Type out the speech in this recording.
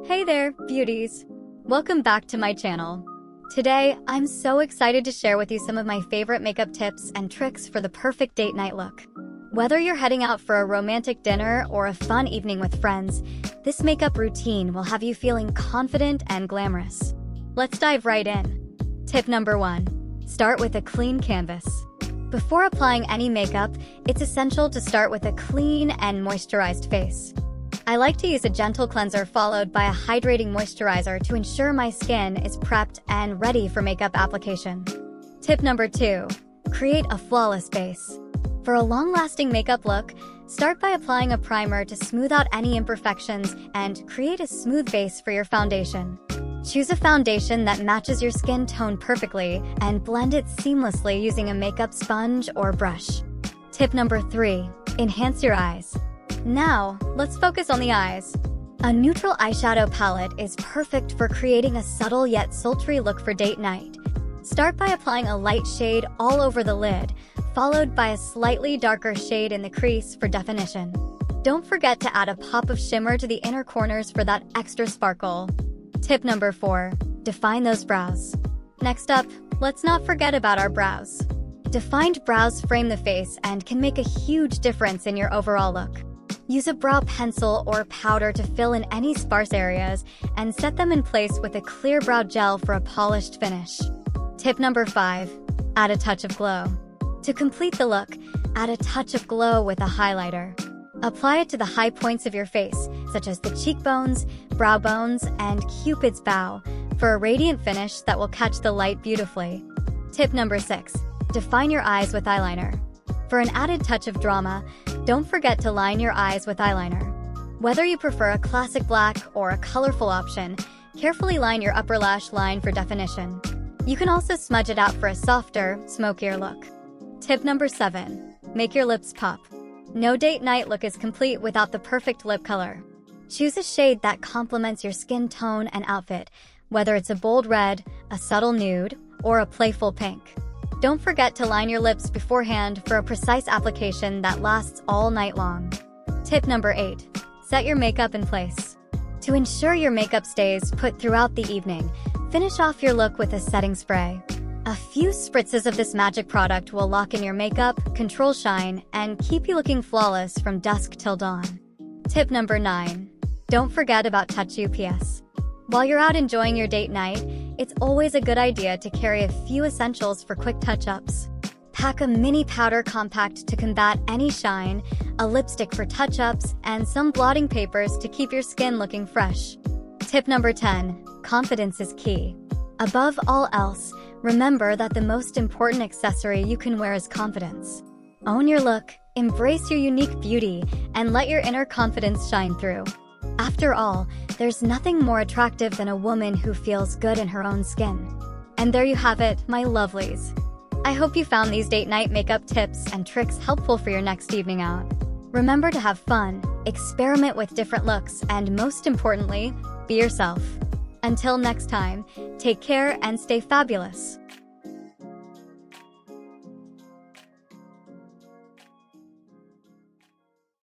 Hey there, beauties! Welcome back to my channel. Today, I'm so excited to share with you some of my favorite makeup tips and tricks for the perfect date night look. Whether you're heading out for a romantic dinner or a fun evening with friends, this makeup routine will have you feeling confident and glamorous. Let's dive right in. Tip number 1. Start with a clean canvas. Before applying any makeup, it's essential to start with a clean and moisturized face. I like to use a gentle cleanser followed by a hydrating moisturizer to ensure my skin is prepped and ready for makeup application. Tip number 2. Create a flawless base. For a long-lasting makeup look, start by applying a primer to smooth out any imperfections and create a smooth base for your foundation. Choose a foundation that matches your skin tone perfectly and blend it seamlessly using a makeup sponge or brush. Tip number 3. Enhance your eyes. Now, let's focus on the eyes. A neutral eyeshadow palette is perfect for creating a subtle yet sultry look for date night. Start by applying a light shade all over the lid, followed by a slightly darker shade in the crease for definition. Don't forget to add a pop of shimmer to the inner corners for that extra sparkle. Tip number 4. Define those brows. Next up, let's not forget about our brows. Defined brows frame the face and can make a huge difference in your overall look. Use a brow pencil or powder to fill in any sparse areas and set them in place with a clear brow gel for a polished finish. Tip number 5. Add a touch of glow. To complete the look, add a touch of glow with a highlighter. Apply it to the high points of your face, such as the cheekbones, brow bones, and Cupid's bow, for a radiant finish that will catch the light beautifully. Tip number 6. Define your eyes with eyeliner. For an added touch of drama, don't forget to line your eyes with eyeliner. Whether you prefer a classic black or a colorful option, carefully line your upper lash line for definition. You can also smudge it out for a softer, smokier look. Tip number 7. Make your lips pop. No date night look is complete without the perfect lip color. Choose a shade that complements your skin tone and outfit, whether it's a bold red, a subtle nude, or a playful pink. Don't forget to line your lips beforehand for a precise application that lasts all night long. Tip number 8. Set your makeup in place. To ensure your makeup stays put throughout the evening, finish off your look with a setting spray. A few spritzes of this magic product will lock in your makeup, control shine, and keep you looking flawless from dusk till dawn. Tip number 9. Don't forget about Touch UPS. While you're out enjoying your date night, it's always a good idea to carry a few essentials for quick touch-ups. Pack a mini powder compact to combat any shine, a lipstick for touch-ups, and some blotting papers to keep your skin looking fresh. Tip number 10. Confidence is key. Above all else, remember that the most important accessory you can wear is confidence. Own your look, embrace your unique beauty, and let your inner confidence shine through. After all, there's nothing more attractive than a woman who feels good in her own skin. And there you have it, my lovelies. I hope you found these date night makeup tips and tricks helpful for your next evening out. Remember to have fun, experiment with different looks, and most importantly, be yourself. Until next time, take care and stay fabulous.